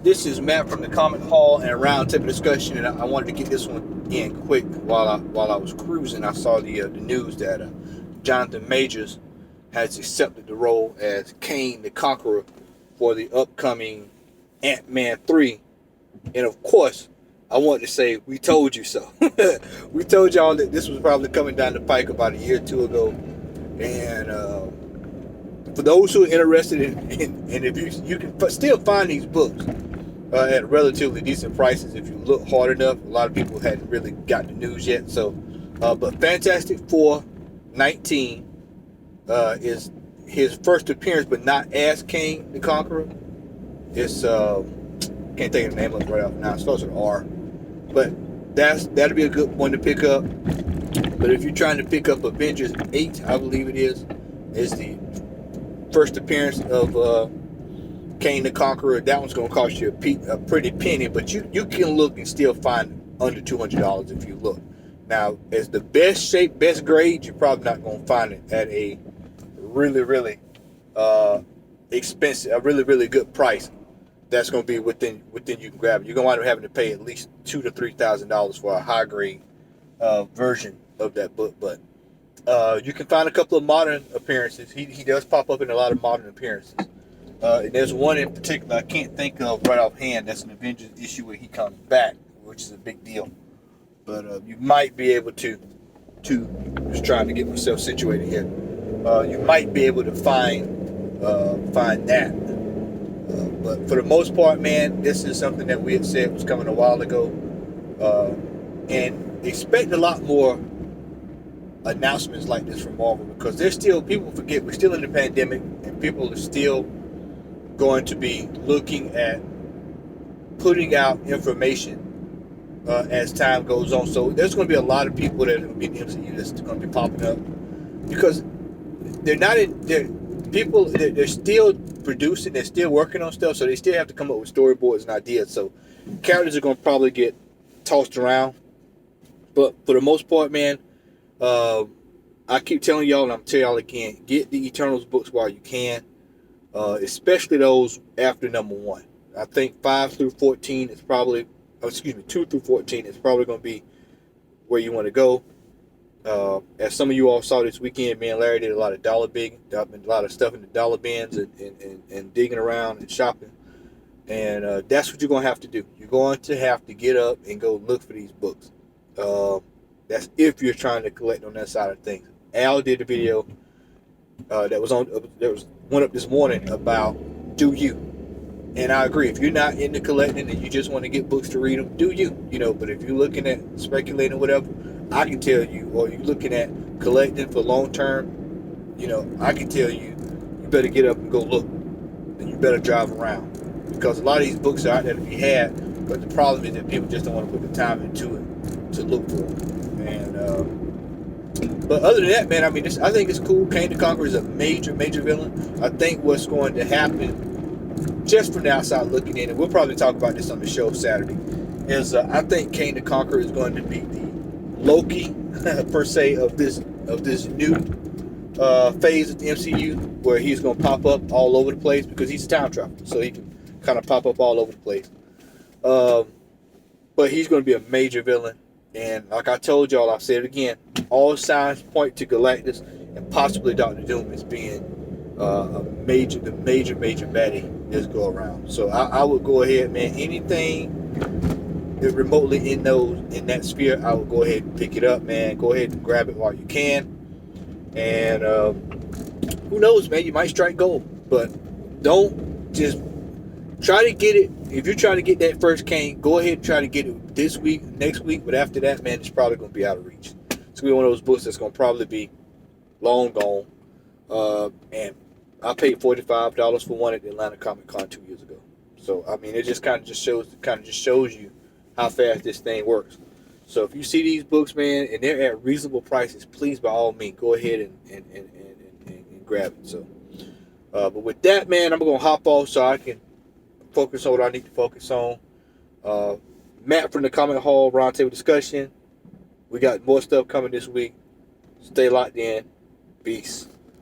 This is Matt from the Comic Hall and Roundtable Discussion, and I wanted to get this one in quick while I was cruising. I saw the news that Jonathan Majors has accepted the role as Kang the Conqueror for the upcoming Ant-Man 3. And of course, I wanted to say, we told you so. We told y'all that this was probably coming down the pike about a year or two ago. And for those who are interested in if you can still find these books at relatively decent prices if you look hard enough. A lot of people hadn't really got the news yet. So, but Fantastic Four 19 is his first appearance, but not as Kang the Conqueror. It's can't think of the name of it right off now. It starts with R, but that'll be a good one to pick up. But if you're trying to pick up Avengers 8, I believe it is the first appearance of Kang the Conqueror. That one's going to cost you a pretty penny, but you can look and still find under $200 if you look. Now, as the best shape, best grade, you're probably not going to find it at a really expensive, a really good price. That's going to be within you can grab it. You're going to wind up having to pay at least $2,000 to $3,000 for a high grade version of that book. But you can find a couple of modern appearances. He does pop up in a lot of modern appearances. And there's one in particular I can't think of right offhand. That's an Avengers issue where he comes back, which is a big deal. But you might be able to just trying to get myself situated here. You might be able to find that. But for the most part, man, this is something that we had said was coming a while ago. And expect a lot more announcements like this from Marvel, because there's still, people forget, we're still in the pandemic, and people are still going to be looking at putting out information as time goes on. So there's going to be a lot of people that will be in the MCU that's going to be popping up, because they're not in, they're still producing, they're still working on stuff, so they still have to come up with storyboards and ideas. So characters are going to probably get tossed around, but for the most part, man, I keep telling y'all, and I'm telling y'all again, get the Eternals books while you can, especially those after number 1. I think 5 through 14 is probably, 2 through 14 is probably going to be where you want to go. As some of you all saw this weekend, me and Larry did a lot of a lot of stuff in the dollar bins and digging around and shopping. And that's what you're going to have to do. You're going to have to get up and go look for these books. That's if you're trying to collect on that side of things. Al did a video that went up this morning about do you. And I agree. If you're not into collecting and you just want to get books to read them, do you. But if you're looking at speculating or whatever, I can tell you, or you're looking at collecting for long term, I can tell you, you better get up and go look. And you better drive around. Because a lot of these books are out there to be had, but the problem is that people just don't want to put the time into it to look for them. And but other than that, man, I mean, I think it's cool. Kang the Conqueror is a major villain. I think what's going to happen, just from the outside looking in, and we'll probably talk about this on the show Saturday, is I think Kang the Conqueror is going to be the Loki per se of this new phase of the MCU, where he's going to pop up all over the place, because he's a time traveler, so he can kind of pop up all over the place. But he's going to be a major villain, and like I told y'all, I'll say it again, all signs point to Galactus and possibly Doctor Doom as being the major baddie this go around. So I would go ahead, man. Anything that remotely in that sphere, I would go ahead and pick it up, man. Go ahead and grab it while you can. And who knows, man? You might strike gold, but don't just try to get it. If you're trying to get that first Kang, go ahead and try to get it this week, next week. But after that, man, it's probably going to be out of reach. It's going to be one of those books that's going to probably be long gone. And I paid $45 for one at the Atlanta Comic Con 2 years ago. So I mean, it just kind of just shows you how fast this thing works. So if you see these books, man, and they're at reasonable prices, please, by all means, go ahead and grab it. So, but with that, man, I'm going to hop off so I can focus on what I need to focus on. Matt from the Comic Hall Roundtable Discussion. We got more stuff coming this week. Stay locked in. Peace.